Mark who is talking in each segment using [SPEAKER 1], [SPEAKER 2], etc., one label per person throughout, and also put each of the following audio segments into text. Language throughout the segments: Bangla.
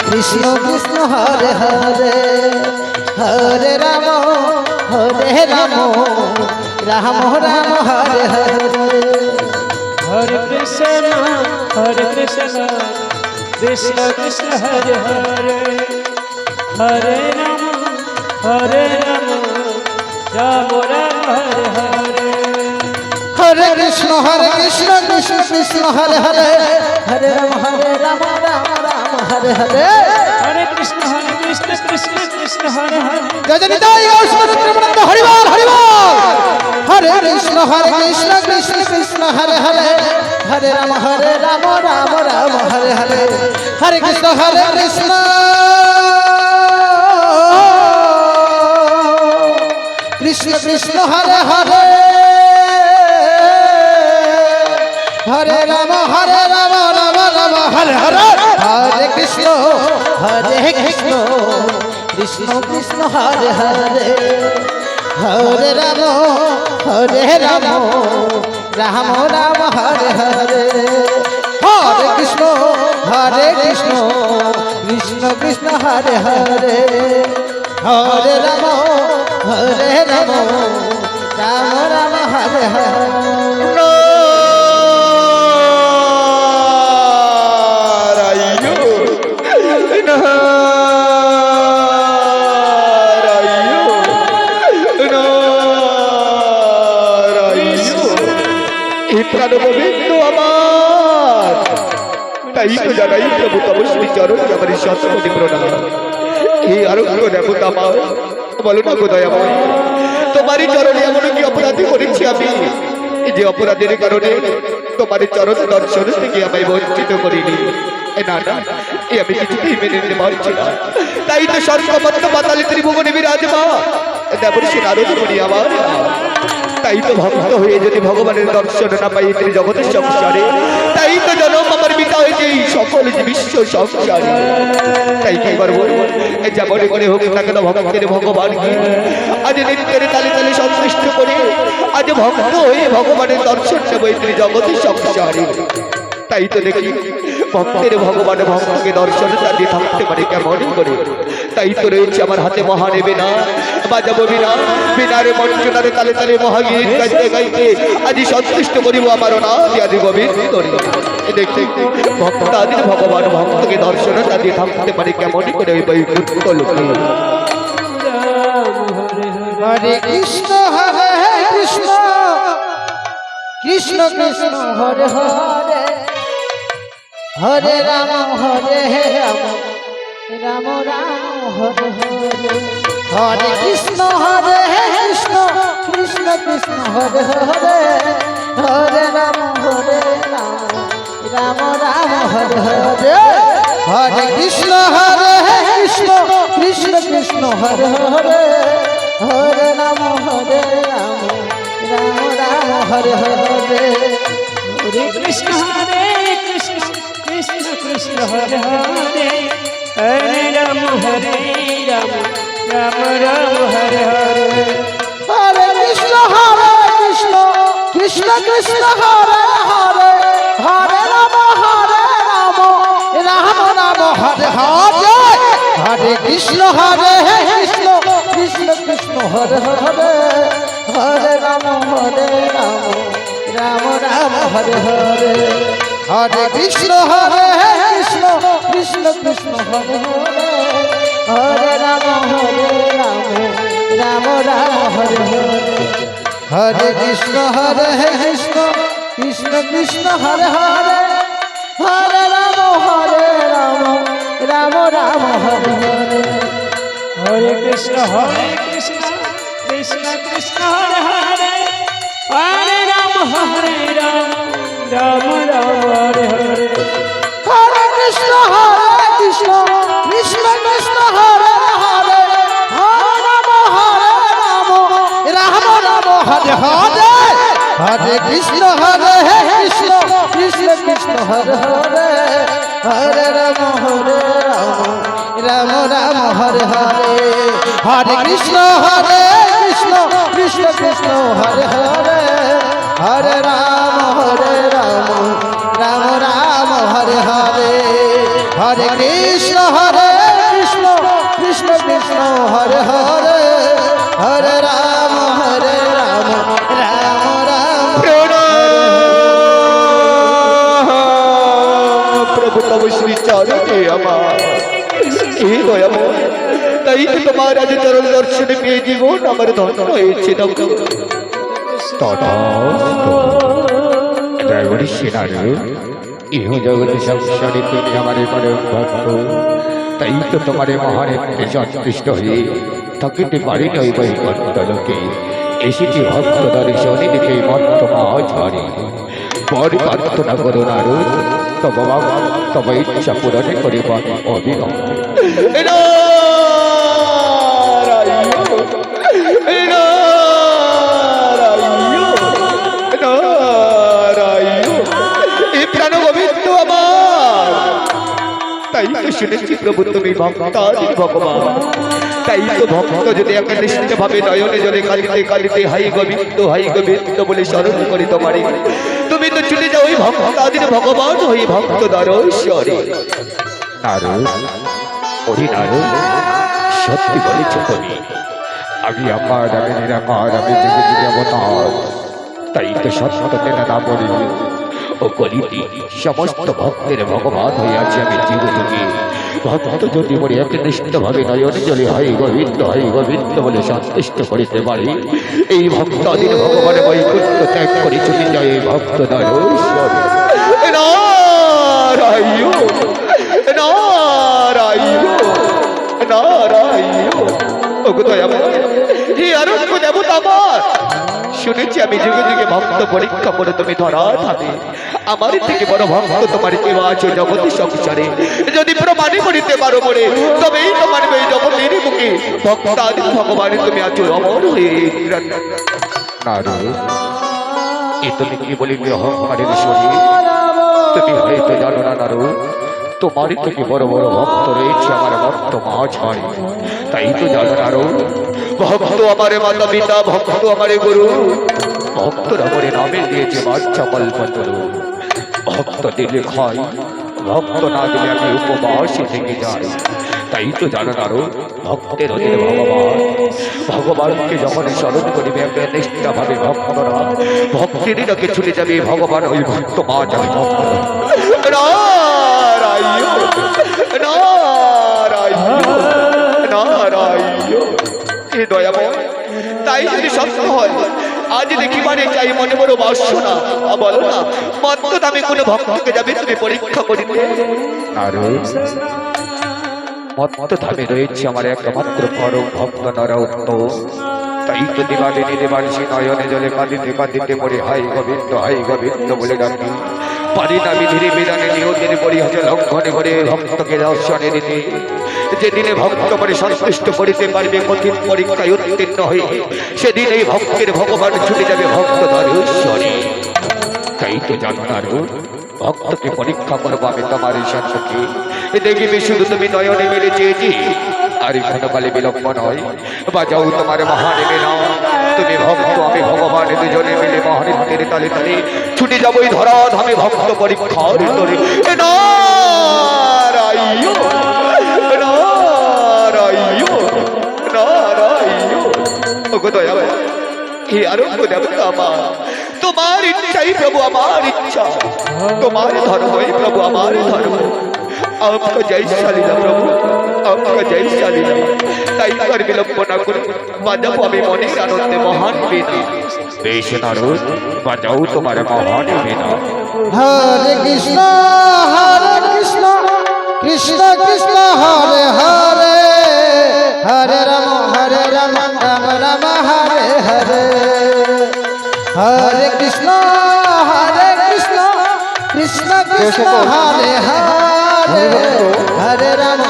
[SPEAKER 1] কৃষ্ণ কৃষ্ণ হরে হরে হরে রাম রাম রাম হরে হরে
[SPEAKER 2] हरे कृष्ण कृष्ण कृष्ण हरे हरे हरे राम राम राम हरे हरे
[SPEAKER 1] हरे कृष्ण कृष्ण कृष्ण हरे हरे हरे राम राम राम हरे हरे
[SPEAKER 2] हरे कृष्ण कृष्ण कृष्ण हरे हरे
[SPEAKER 1] जय जय निताई गौर प्रेमानंद हरि बोल हरे कृष्ण कृष्ण कृष्ण हरे हरे हरे राम राम राम हरे हरे हरे कृष्ण कृष्ण कृष्ण हरे हरे हरे राम राम राम हरे हरे हरे कृष्ण कृष्ण कृष्ण हरे हरे हरे राम राम राम हरे हरे हरे कृष्ण कृष्ण कृष्ण हरे हरे हरे राम राम राम हरे हरे
[SPEAKER 3] গোবিন্দ আমার তাই তো জানাই প্রভু তব শ্রী চরণে আমার শতকোটি প্রণাম। এই আরোগ্য দেবতা আমার বলো না কোথায় আমার তোমারই চরণে এমন কি অপরাধী করেছি আমি যে অপরাধের কারণে তোমার চরণ দর্শন থেকে আমায় বঞ্চিত করিনি। না না এ আমি কিছুতেই মেনে নিতে পারছি না। তাই তো স্বর্গপত্র পাতালে ত্রিভুবনে বিরাজমা দেবর্ষী নারদ মুনি আমার তাই তো ভক্ত হয়ে যদি ভগবানের দর্শন না পাই তিনি জগতের সংসারে তাই তো জনম আমার পিতা হয়েছে এই সকল বিশ্ব সংসারে। তাই কি করবো যেমন করে হোক না কেন ভক্তের ভগবানকে আজ নিত্যের তালে তালে সন্তুষ্ট করে আজ ভক্ত হয়ে ভগবানের দর্শন নেব তিনি জগতের সংসারে। তাই তো দেখি ভক্তের ভগবান ভক্তকে দর্শন দিয়ে থাকতে পারে কেমন করে। তাই তো রয়েছে আমার হাতে মহানে বিনা বাজাবো বিনা বিনারে মঞ্চনারে তালে তালে মহাগীত গাইতে গাইতে আজি সন্তুষ্ট করিব আমার না আদি গোবিন্দ দেখতে ভক্তাদির ভগবান ভক্তকে দর্শন দিয়ে থাকতে পারে কেমন করে ওই বৈকুণ্ঠ লোকে।
[SPEAKER 1] হরে কৃষ্ণ কৃষ্ণ কৃষ্ণ হরে হরে হরে রাম রাম রাম হরে হরে হরে কৃষ্ণ কৃষ্ণ কৃষ্ণ হরে হরে হরে রাম রাম রাম হরে হরে হরে কৃষ্ণ কৃষ্ণ কৃষ্ণ হরে হরে হরে রাম রাম রাম হরে হরে
[SPEAKER 2] हरे कृष्ण कृष्ण कृष्ण हरे हरे हरे राम राम राम हरे हरे
[SPEAKER 1] हरे कृष्ण कृष्ण कृष्ण हरे हरे हरे राम राम राम हरे हरे हरे कृष्ण कृष्ण कृष्ण हरे हरे हरे राम राम राम हरे हरे हरे कृष्ण कृष्ण कृष्ण हरे हरे हरे राम राम राम हरे हरे हरे कृष्ण कृष्ण कृष्ण हरे हरे हरे राम राम राम हरे हरे
[SPEAKER 2] हरे कृष्ण कृष्ण कृष्ण हरे हरे हरे राम राम राम हरे हरे
[SPEAKER 1] हरे कृष्ण कृष्ण कृष्ण हरे हरे हरे राम राम हरे हरे हरे कृष्ण कृष्ण कृष्ण हरे हरे हरे राम राम राम हरे हरे हरे कृष्ण कृष्ण कृष्ण हरे हरे हरे राम राम राम हरे हरे हरे कृष्ण হরে কৃষ্ণ কৃষ্ণ কৃষ্ণ হরে হরে হরে রাম রাম রাম
[SPEAKER 3] প্রভু তব শ্রী চরণে আমার হে দয়াময় তাই তো তোমার আজ চরণ দর্শনে পেয়ে জীবন আমার ধন্য হয়েছে
[SPEAKER 4] জয়গরি সেনারে ইহ জগৎ সংসারে তুমি আমারে পরম ভক্ত তাই তো তোমারে মহান সন্তুষ্ট হয়ে থাকিতে পারি নই বৈকুণ্ঠলোকে এসেছি ভক্ত দর্শনে দেখে মর্তমা ঝরে পর প্রার্থনা করো নারদ তব বাবা তব ইচ্ছা পূরণে করে অবিলম্ব
[SPEAKER 3] তাই তো শুনেছি প্রভু তুমি ভক্তাদি ভগবান তাই তো ভক্ত যদি একনিষ্ঠ ভাবে নয়নে জলে কালিতে কালিতে হাই গোবিন্দ বলে স্মরণ করি তোমারে তুমি তো চলে যাও ওই ভক্তাদির ভগবান হই ভক্ত দ্বারশ্বরে
[SPEAKER 4] নারদ ওরে নারদ সত্যি বলেছ তুমি আমি আমার আমি নিরাকার আমি জেগে জেগে অবতার তাই তো সত্যতে না বলি ও কলিতে সমস্ত ভক্তের ভগবান হয়ে আছে আমি জীবযোগী ভক্ত যদি মনে একনিষ্ঠ ভাবে নয়নে জলে হয় গোবিন্দ বলে সন্তুষ্ট করিতে পারি এই ভক্তাদির ভগবানের বৈকুণ্ঠ ত্যাগ করে চলে যায় এই ভক্ত দ্বারশ্বরে
[SPEAKER 3] নারায়ণ নারায়ণ নারায়ণ ওগো দয়াময় হে আরোগ্য দেবতা আমার শুনেছি আমি যুগে যুগে ভক্ত পরীক্ষা করে তুমি ধরা থাকবে আমার থেকে বড় ভক্ত তোমার কেউ আছো জগতের সংসারে যদি প্রমাণে করিতে পারো মরে তবেই তোমার এই জগতের মুখে ভক্তাদি ভগবান তুমি আছো অমর হয়ে
[SPEAKER 4] নারদ এ তুমি কি বলিবে অহংকারের শরীর তুমি হয়তো জানো না নারদ তোমারই থেকে বড় বড় ভক্ত রয়েছে আমার ভক্ত মাঝারে তাই তো জানো নারদ
[SPEAKER 3] ভক্ত আমার মাতা পিতা ভক্ত আমার গুরু
[SPEAKER 4] ভক্তরা মরে নামে দিয়েছে বাচ্চা কল্পতরু ভক্ত দিলে খাই ভক্ত না দিলে আমি উপবাসে থেকে যাই তাই তো জানো নারদ ভক্তের অধীনে ভগবানকে যখন স্মরণ করিবে নিষ্ঠা ভাবে ভক্তরা ভক্তিরই ডাকে ছুটে যাবে ভগবান ওই ভক্ত মা যাবে ভক্ত
[SPEAKER 3] নারায়ণ নারায়ণ নারায়ণ হে দয়াময় তাই যদি সত্য হয় আজ দেখিবারে চাই মনে বড় বাসনা বলো না মত্ত দামে কোনো ভক্তকে যাবে তুমি পরীক্ষা করিতে
[SPEAKER 4] নারদ মত্ত ধামে রয়েছে আমার একমাত্র পরম ভক্ত নরোত্তম তাই তো দেবাদিনী দেবাংশী নয়নে জলে কাঁদিতে কাঁদিতে মরে হাই গোবিন্দ বলে ডাকি পারি না বিধিরে বিধানে নিয়তের পরিহাসে লঙ্ঘনে করে ভক্তকে দর্শনে দিতে যেদিনে ভক্ত পরে সন্তুষ্ট করিতে পারবে কঠিন পরীক্ষায় উত্তীর্ণ হয়ে সেদিন এই ভক্তের ভগবান ছুটে যাবে ভক্ত দ্বারশ্বরে তাই তো জানো নারদ ভক্তকে পরীক্ষা করবো আমি তোমার সন্মুখে দেখিবে শুধু তুমি নয়নে মেলে চেয়েছি আর ক্ষণকালে বিলম্ব নয় বাজাও তোমার মহানেমে না তুমি ভক্ত আমি ভগবান দুজনে মিলে মহানৃত্যের তালে তালে ছুটে যাবো এই ধরা ধামে ভক্ত পরীক্ষার তরে
[SPEAKER 3] নারায়ণ নারায়ণ নারায়ণ ওগো দয়াময় হে আরোগ্য দেবতা আমার তোমার ইচ্ছাই প্রভু আমার ইচ্ছা তোমার ধর্মই প্রভু আমার ধর্ম आपका जय शालीला प्रभु आपका जय शालीला তাই আর বিলম্ব না করে বাজাবো আমি মনের আনন্দে মহান বীণা
[SPEAKER 4] বেশ নারদ বাজাও তোমার মহান বীণা
[SPEAKER 1] হরে কৃষ্ণ কৃষ্ণ কৃষ্ণ হরে হরে হরে রাম রাম রাম হরে হরে হরে কৃষ্ণ কৃষ্ণ কৃষ্ণ হরে হরে হরে রাম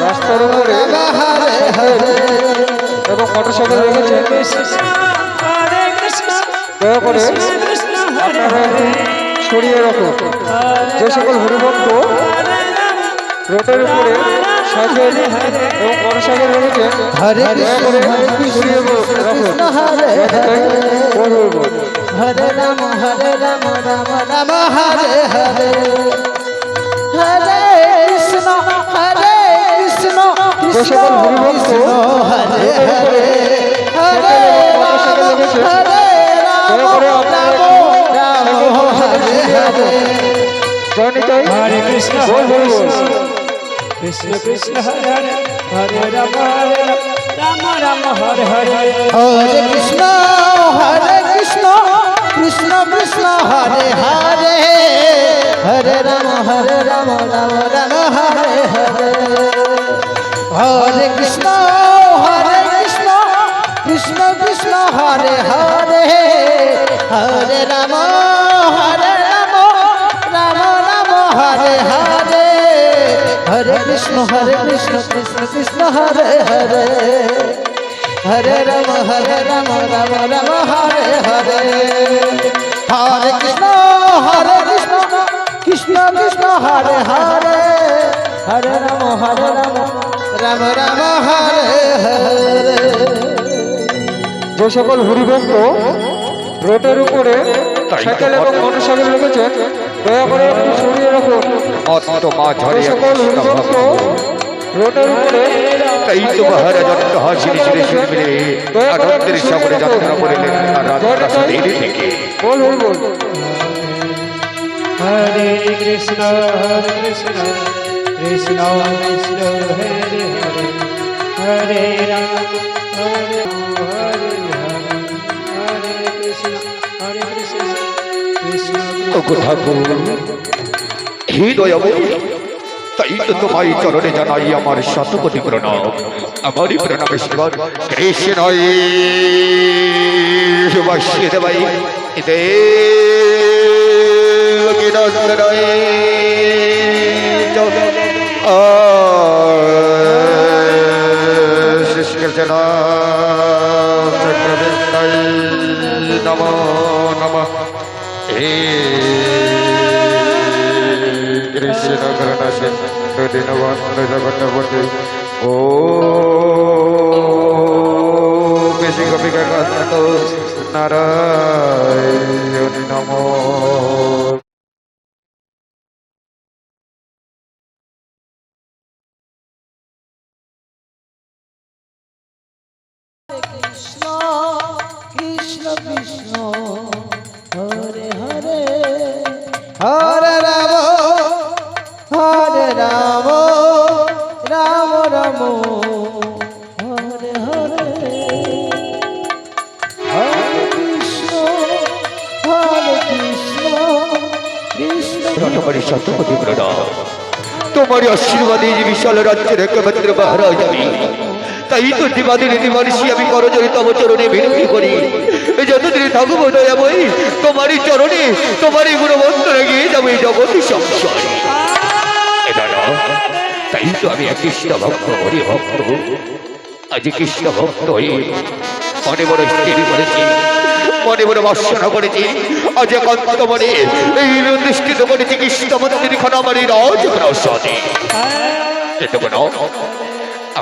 [SPEAKER 1] রাস্তার উপরে হরে হরে এবং মোটরসাইকেল রেখেছে
[SPEAKER 2] হরে কৃষ্ণ
[SPEAKER 1] দয়া করে
[SPEAKER 2] কৃষ্ণ
[SPEAKER 1] আপনারা ছড়িয়ে রাখুন যে সকল হরিভক্ত রোডের উপরে সাইকেল এবং মোটরসাইকেল রেখেছে হরে কৃষ্ণ হরে হরে রাম রাম রাম হরে হরে হরে কৃষ্ণ কৃষ্ণ কৃষ্ণ হরে হরে হরে রাম হরে রাম রাম রাম হরে হরে
[SPEAKER 2] हरे कृष्ण कृष्ण कृष्ण हरे हरे हरे राम राम राम हरे हरे
[SPEAKER 1] हरे कृष्ण कृष्ण कृष्ण हरे हरे हरे राम राम राम हरे हरे हरे कृष्ण कृष्ण कृष्ण हरे हरे हरे राम राम राम हरे हरे हरे कृष्ण कृष्ण कृष्ण हरे हरे हरे राम राम राम हरे हरे हरे कृष्ण कृष्ण कृष्ण हरे हरे हरे राम राम राम हरे हरे
[SPEAKER 5] যে সকল হরিভক্ত রোডের উপরে সাইকেল এবং মোটরসাইকেল রেখেছেন দয়া করে একটু সরিয়ে রাখুন।
[SPEAKER 4] অত্তমা
[SPEAKER 5] যে
[SPEAKER 4] ঝরে
[SPEAKER 5] সকল হরিভক্ত রোডের উপরে
[SPEAKER 4] তাই তো মহারাজ অন্ত হাসিনি ছিঁড়ে ছিঁড়ে মিলে আনন্দের সাগরে যাত্রা করিলেন আর রাজপ্রাসাদের থেকে।
[SPEAKER 5] বল হরি বল।
[SPEAKER 2] हरे कृष्ण कृष्ण कृष्ण हरे हरे हरे राम हरे हरे हरे कृष्ण कृष्ण
[SPEAKER 4] ওগো ঠাকুর হে দয়াময়ী, তাই তো তোমায় চরণে জানাই আমার শতকোটি প্রণাম। আমারই প্রণাম শিবর কৃষ্ণ শুভাশী দেবাই নম নম হে কৃষ্ণ করুণা সিন্ধু দীনবন্ধু জগৎপতি ও বেশি গোপিকা কান্ত নারায়ণ নমঃ।
[SPEAKER 1] কৃষ্ণ কৃষ্ণ কৃষ্ণ হরে হরে হরে রাম রাম রাম হরে হরে হরে কৃষ্ণ কৃষ্ণ
[SPEAKER 4] তোমারই শতকোটি প্রণাম। তোমারই আশীর্বাদে যে বিশাল রাজ্যের একমাত্র মহারাজ আমি। তাই তো দিবাদিনী দিবানিশি আমি করজোড়ে তব চরণে বিনতি করি। যতদিন থাকবো দয়াময়ী তোমারই চরণে তোমারই গুণবন্ধনে গিয়ে যাবো এই জগৎ সংসার। তাই তো আমি এক কৃষ্ণ ভক্ত হরি ভক্ত আজ কৃষ্ণ ভক্ত হয়ে মনে বড় স্থির করেছি, মনে বড় বাসনা করেছি। আজ একান্ত মনে এই নিষ্ঠিত করেছি কৃষ্ণ মন্দির খান আমার এই রাজপ্রাসাদে।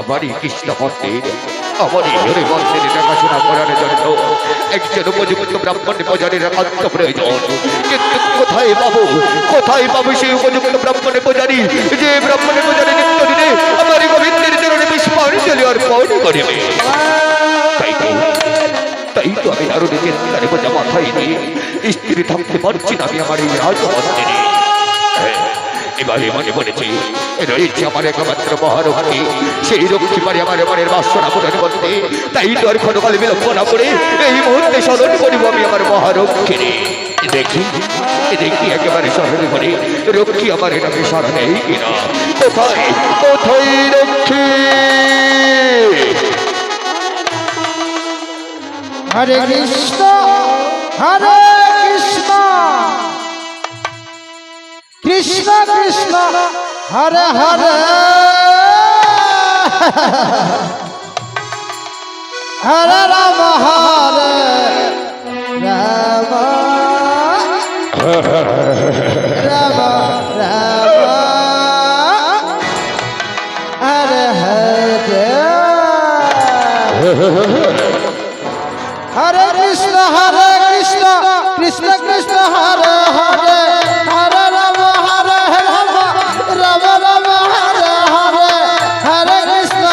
[SPEAKER 4] আমার এই কৃষ্ণ মন্দির আমার এই হরি মন্দিরে দেখাশোনা করার জন্য একজন উপযুক্ত ব্রাহ্মণ পূজারীর একান্ত প্রয়োজন। কিন্তু কোথায় পাবো সেই উপযুক্ত ব্রাহ্মণের পূজারী, যে ব্রাহ্মণের পূজারী নিত্য দিনে আমার এই গোবিন্দের চরণে পুষ্পাঞ্জলি অর্পণ করিবে? তাই তো আমি আরো নিজের চিন্তারে বোঝা মাথায় নিয়ে স্ত্রী থাকতে পারছি না আমি আমার এই রাজমন্দিরে। এবারে মনে পড়েছি রয়েছে আমার একমাত্র মহারক্ষী, সেই রক্ষী পারে আমার মনের বাসনা পূরণ করতে। তাই তো আর ক্ষণকাল বিলম্ব না করে এই মুহূর্তে স্মরণ করিব আমি আমার মহারক্ষীরে। দেখি একেবারে স্মরণ করে রক্ষী আমার নামে স্মরণ নেই কিনা। কোথায় রক্ষী?
[SPEAKER 1] হরে কৃষ্ণ কৃষ্ণ কৃষ্ণ হরে হরে হরে রাম রাম রাম হরে হরে हरे कृष्ण कृष्ण कृष्ण हरे हरे हरे राम राम राम हरे हरे हरे कृष्ण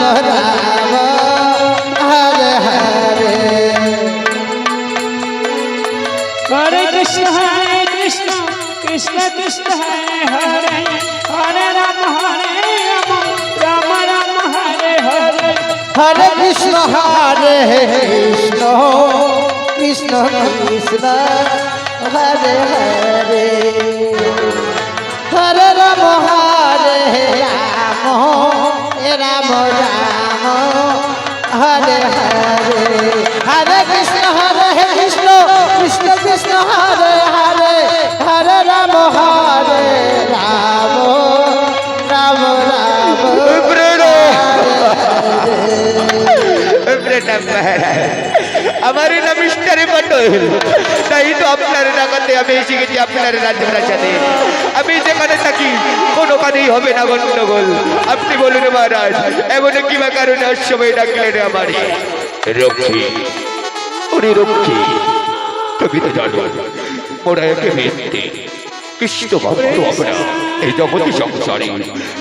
[SPEAKER 1] রাম হরে হরে
[SPEAKER 2] हरे कृष्ण कृष्ण कृष्ण हरे हरे राम राम राम हरे हरे
[SPEAKER 1] हरे कृष्ण कृष्ण कृष्ण हरे हरे हरे राम राम राम हरे हरे हरे कृष्ण कृष्ण कृष्ण हरे हरे हरे राम राम राम
[SPEAKER 3] আমার নাম মিস্টার পটল, তাই তো আপনার ডাকাতে আমি এসে গেছি আপনার রাজপ্রাসাদে। আমি যেখানে থাকি কোনোখানেই হবে না গন্ডগোল। আপনি বলুন মহারাজ, এমন কি বা কারণে অসময় ডাকলেন আমার? রক্ষী, ওরে রক্ষী, তুমি তো জানো ওরা একে মিথ্যে কৃষ্ণ ভক্ত আমরা এই জগতে সংসারী,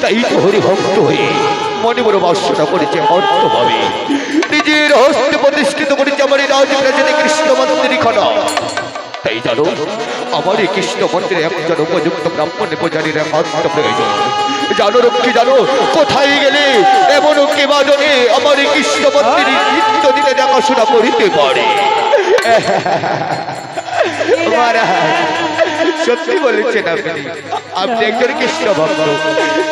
[SPEAKER 3] তাই তো হরি ভক্ত হয়ে মনে মনে বাসনা করেছে অর্থভাবে নিজের হস্তে প্রতিষ্ঠিত করেছে আমার এই রাজপ্রাসাদে কৃষ্ণ মন্দির খানা। তাই জানো আমার এই কৃষ্ণ মন্দিরে একজন উপযুক্ত ব্রাহ্মণ পূজারীর একান্ত প্রয়োজন। জানো রক্ষী, জানো কোথায় গেলে এমন কে বাজনে আমার এই কৃষ্ণ মন্দিরে নিত্য দিনে দেখাশোনা করিতে পারে? সত্যি বলেছেন আপনি, আপনি একজন কৃষ্ণ ভক্ত,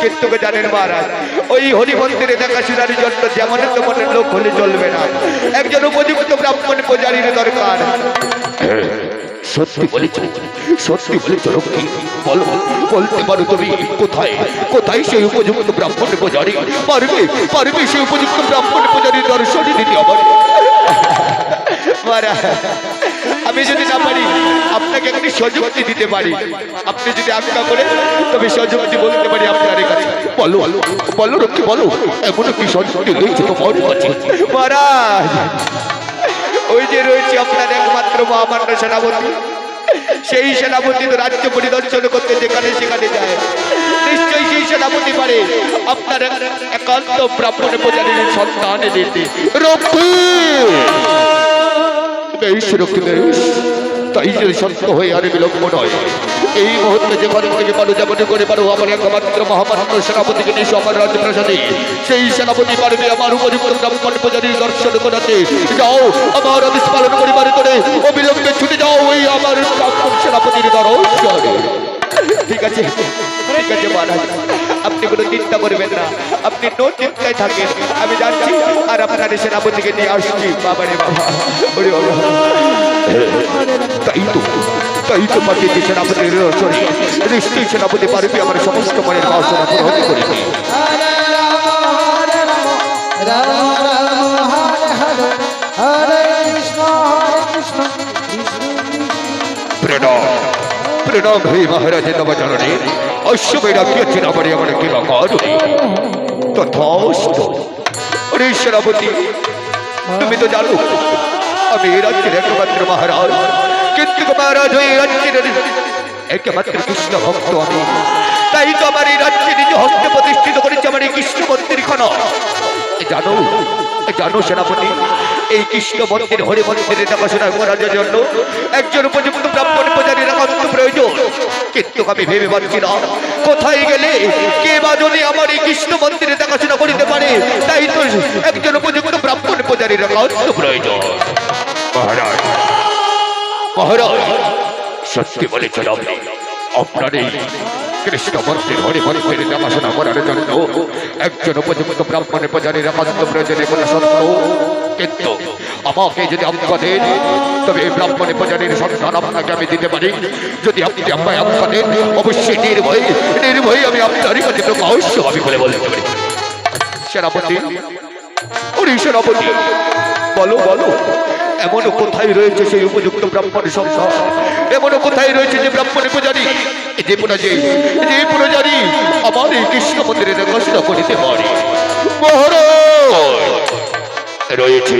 [SPEAKER 3] কিন্তু জানেন মহারাজ ওই হরি মন্দিরে দেখাশোনার জন্য যেমন তেমন লোক হলে চলবে না, একজন উপযুক্ত ব্রাহ্মণ পূজারীর দরকার। সত্যি বলেছো, সত্যি বলেছো রক্ষী, বলো বলতে পারো তুমি কোথায় কোথায় সেই উপযুক্ত ব্রাহ্মণ পূজারী? পারবে পারবে সেই উপযুক্ত ব্রাহ্মণ পূজারীর দর্শন দিতে আমার? মহারাজ আমি যদি না পারি আপনাকে একটি সযুক্তি দিতে পারি, আপনি যদি আজ্ঞা করে তবে সযুক্তি বলতে পারি আপনার কাছে। বলো বলো রক্ষী বলো, এমন কি সযুক্তি রয়েছে তোমার কাছে? মহারাজ ওই যে রয়েছে আপনার একমাত্র মহামান্য সেনাপতি, সেই সেনাপতি তো রাজ্য পরিদর্শন করতে যেখানে সেখানে যায়, নিশ্চয়ই সেই সেনাপতি পারে আপনার একান্ত ব্রাহ্মণ পূজারীর সন্তান দিতে। রক্ষী বেশ রক্ষী বেশ, তাই যদি সত্য হয়ে আর বিলম্ব নয়, এই মুহূর্তে যেখান থেকে পারো যেমন করে পারো আমার একমাত্র মহামান্য সেনাপতিকে নিয়ে আমার রাজপ্রাসাদে, সেই সেনাপতি পারবে আমার উপযুক্ত ব্রাহ্মণ পূজারীর দর্শন করাতে। যাও আমার আদেশ পালন করিবার করে অবিলম্বে ছুটে যাও ওই আমার ব্রাহ্মণ সেনাপতির দর্শনে। ঠিক আছে ঠিক আছে মহারাজ, আপনি কোনো চিন্তা করবেন না, আপনি নো চিন্তায় থাকেন, আমি যাচ্ছি আর আপনার সেনাপতিকে নিয়ে আসছি। বাবা রে বাবা, ওরে বাবা, তাই তো পাঠিয়েছে সেনাপতির দর্শনে, নিশ্চয়ই সেনাপতি পারবে আমার সমস্ত মনের বাসনা পূরণ করেছে।
[SPEAKER 1] রাম রাম হরে হরে হরে কৃষ্ণ কৃষ্ণ
[SPEAKER 3] প্রণাম প্রণাম হে মহারাজ নবচরণে, অশ্বমের রাখিয়াছেন আমার এমন কি বা কারণে? তথাস্তু। ওরে সেনাপতি, তুমি তো জানো আমি এই রাজ্যের একমাত্র মহারাজ, কিন্তু মহারাজ ওই রাজ্যের একমাত্র কৃষ্ণ ভক্ত আমি, তাই তো আমার এই রাজ্যে নিজ হস্তে প্রতিষ্ঠিত করেছে আমার এই কৃষ্ণ মন্দির খানা। জানো জানো সেনাপতি, এই কৃষ্ণ মন্দির হরি মন্দিরে দেখাশোনা করার জন্য একজন উপযুক্ত ব্রাহ্মণ পূজারীর একান্ত প্রয়োজন, কিন্তু আমি ভেবে পাচ্ছি না কোথায় গেলে কে বা যদি আমার এই কৃষ্ণ মন্দিরে দেখাশোনা করিতে পারে, তাই তো একজন উপযুক্ত ব্রাহ্মণ পূজারীর একান্ত প্রয়োজন। মহারাজ মহারাজ সত্যি বলেছেন আপনি, আপনার এই কৃষ্ণ মন্দির হরি মন্দিরে দেখাশোনা করার জন্য একজন উপযুক্ত ব্রাহ্মণ পূজারীর একান্ত প্রয়োজনে কোনো সত্য, কিন্তু আমাকে যদি আজ্ঞা দেন তবে এই ব্রাহ্মণ পূজারীর সন্ধান আপনাকে আমি দিতে পারি। যদি আপনি আমায় আজ্ঞা দেন অবশ্যই নির্ভয়ে আমি আপনারই কাছে প্রকাশ্যভাবে খুলে বলতে পারি। সেনাপতি, ওরে সেনাপতি, বলো বলো এমন কোথায় রয়েছে সেই উপযুক্ত ব্রাহ্মণ সংসার, এমন কোথায় রয়েছে যে ব্রাহ্মণ পূজারী যে পূজারী আমার এই কৃষ্ণ মন্দিরে দেখাশোনা করিতে পারে? মহারাজ রয়েছে